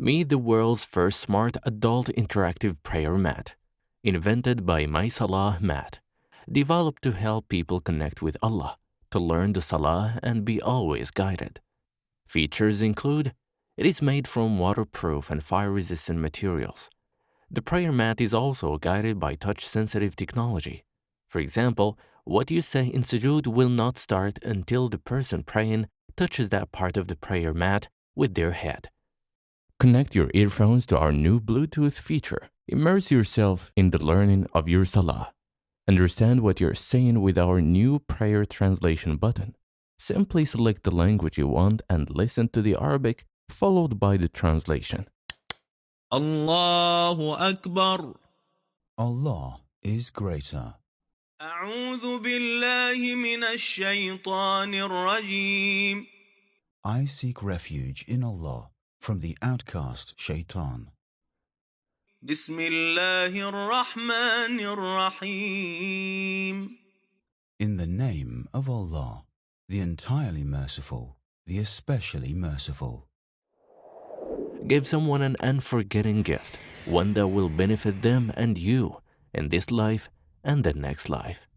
Meet the world's first smart adult interactive prayer mat, invented by my Salah mat, developed to help people connect with Allah, to learn the Salah and be always guided. Features include: it is made from waterproof and fire-resistant materials. The prayer mat is also guided by touch-sensitive technology. For example, what you say in sujood will not start until the person praying touches that part of the prayer mat with their head. Connect your earphones to our new Bluetooth feature. Immerse yourself in the learning of your Salah. Understand what you're saying with our new prayer translation button. Simply select the language you want and listen to the Arabic, followed by the translation. Allahu Akbar. Allah is greater. أعوذ بالله من الشيطان الرجيم. I seek refuge in Allah from the outcast shaitan. بسم الله الرحمن الرحيم. In the name of Allah, the entirely merciful, the especially merciful. Give someone an unforgetting gift, one that will benefit them and you in this life and the next life.